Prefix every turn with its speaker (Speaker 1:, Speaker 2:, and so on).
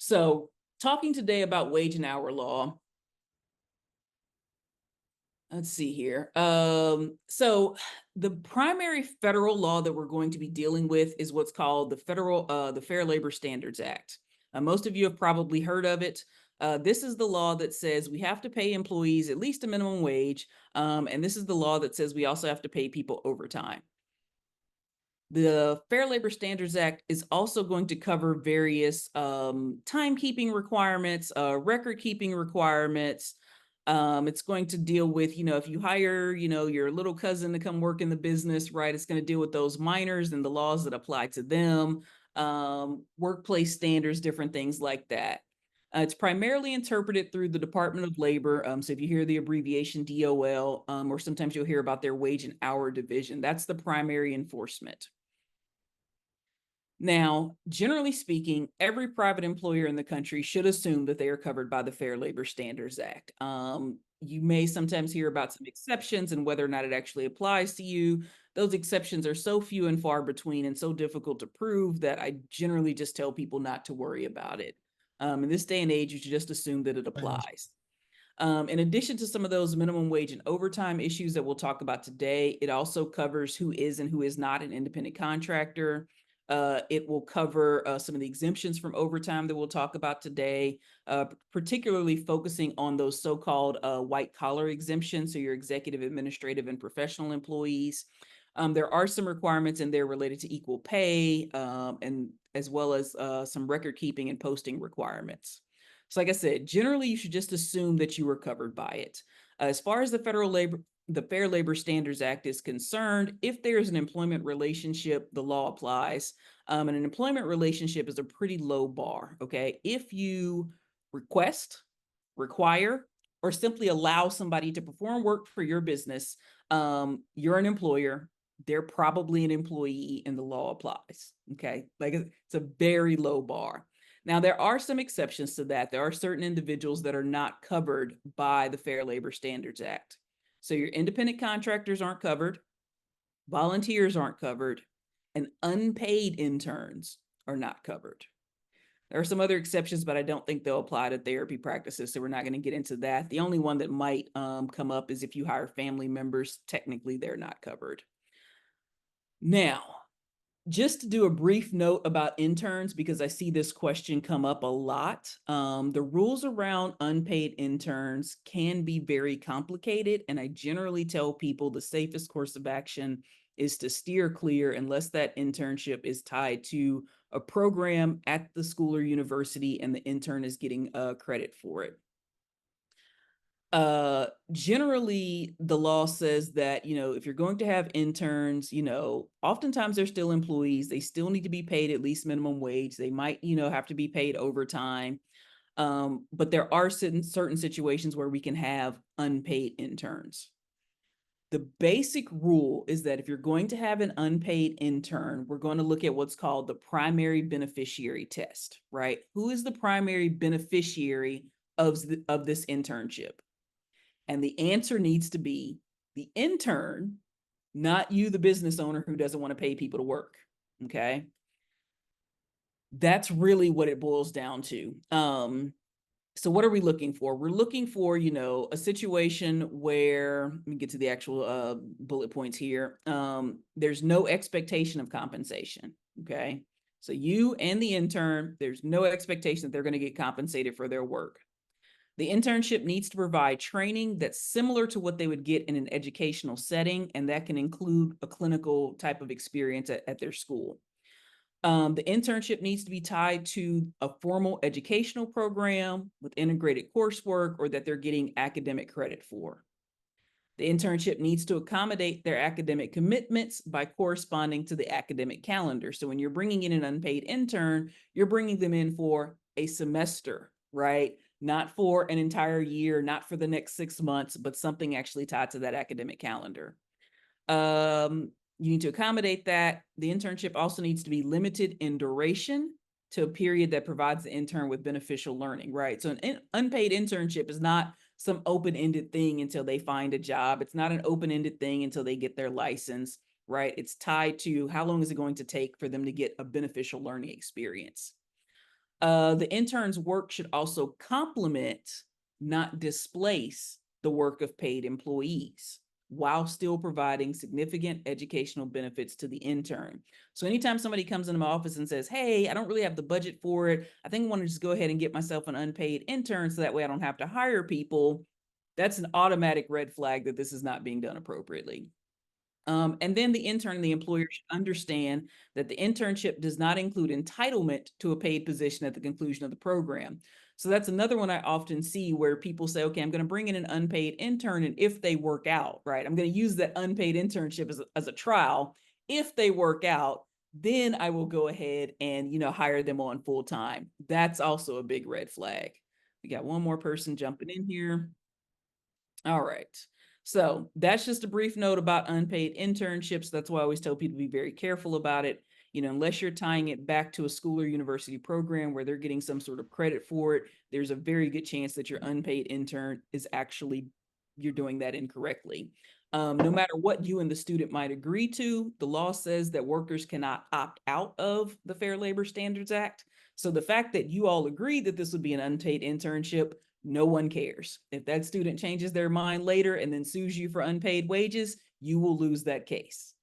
Speaker 1: So, talking today about wage and hour law. Let's see here. So the primary federal law that we're going to be dealing with is what's called the Fair Labor Standards Act. Most of you have probably heard of it. This is the law that says we have to pay employees at least a minimum wage, and this is the law that says we also have to pay people overtime. The Fair Labor Standards Act is also going to cover various timekeeping requirements, record keeping requirements. It's going to deal with, if you hire, your little cousin to come work in the business, right? It's going to deal with those minors and the laws that apply to them, workplace standards, different things like that. It's primarily interpreted through the Department of Labor. So if you hear the abbreviation DOL, or sometimes you'll hear about their wage and hour division, that's the primary enforcement. Now, generally speaking, every private employer in the country should assume that they are covered by the Fair Labor Standards Act. You may sometimes hear about some exceptions and whether or not it actually applies to you. Those exceptions are so few and far between and so difficult to prove that I generally just tell people not to worry about it. In this day and age, you should just assume that it applies. In addition to some of those minimum wage and overtime issues that we'll talk about today, it also covers who is and who is not an independent contractor. It will cover some of the exemptions from overtime that we'll talk about today, particularly focusing on those so-called white collar exemptions, so your executive, administrative, and professional employees. There are some requirements in there related to equal pay, and as well as some record keeping and posting requirements. So like I said, generally you should just assume that you are covered by it. As far as the Fair Labor Standards Act is concerned, if there's an employment relationship, the law applies. And an employment relationship is a pretty low bar, okay? If you request, require, or simply allow somebody to perform work for your business, you're an employer, they're probably an employee, and the law applies, okay? Like, it's a very low bar. Now, there are some exceptions to that. There are certain individuals that are not covered by the Fair Labor Standards Act. So your independent contractors aren't covered, volunteers aren't covered, and unpaid interns are not covered. There are some other exceptions, but I don't think they'll apply to therapy practices, so we're not going to get into that. The only one that might come up is if you hire family members. Technically, they're not covered. Now, just to do a brief note about interns, because I see this question come up a lot. The rules around unpaid interns can be very complicated, and I generally tell people the safest course of action is to steer clear unless that internship is tied to a program at the school or university and the intern is getting credit for it. Generally the law says that, if you're going to have interns, oftentimes they're still employees. They still need to be paid at least minimum wage. They might, have to be paid overtime. But there are certain situations where we can have unpaid interns. The basic rule is that if you're going to have an unpaid intern, we're going to look at what's called the primary beneficiary test, right? Who is the primary beneficiary of this internship? And the answer needs to be the intern, not you, the business owner who doesn't want to pay people to work. Okay. That's really what it boils down to. So what are we looking for? We're looking for, a situation where, let me get to the actual bullet points here. There's no expectation of compensation. Okay. So you and the intern, there's no expectation that they're going to get compensated for their work. The internship needs to provide training that's similar to what they would get in an educational setting, and that can include a clinical type of experience at their school. The internship needs to be tied to a formal educational program with integrated coursework or that they're getting academic credit for. The internship needs to accommodate their academic commitments by corresponding to the academic calendar. So when you're bringing in an unpaid intern, you're bringing them in for a semester, right? Not for an entire year, not for the next 6 months, but something actually tied to that academic calendar. You need to accommodate that. The internship also needs to be limited in duration to a period that provides the intern with beneficial learning, right? So an unpaid internship is not some open-ended thing until they find a job. It's not an open-ended thing until they get their license, right? It's tied to how long is it going to take for them to get a beneficial learning experience. The intern's work should also complement, not displace, the work of paid employees while still providing significant educational benefits to the intern. So anytime somebody comes into my office and says, hey, I don't really have the budget for it, I think I want to just go ahead and get myself an unpaid intern so that way I don't have to hire people, that's an automatic red flag that this is not being done appropriately. And then the intern and the employer should understand that the internship does not include entitlement to a paid position at the conclusion of the program. So that's another one I often see where people say, okay, I'm going to bring in an unpaid intern, and if they work out, right, I'm going to use that unpaid internship as a trial. If they work out, then I will go ahead and, hire them on full time. That's also a big red flag. We got one more person jumping in here. All right. So that's just a brief note about unpaid internships. That's why I always tell people to be very careful about it. Unless you're tying it back to a school or university program where they're getting some sort of credit for it, there's a very good chance that your unpaid intern is actually, you're doing that incorrectly. No matter what you and the student might agree to, the law says that workers cannot opt out of the Fair Labor Standards Act. So the fact that you all agreed that this would be an unpaid internship, no one cares. If that student changes their mind later and then sues you for unpaid wages, you will lose that case.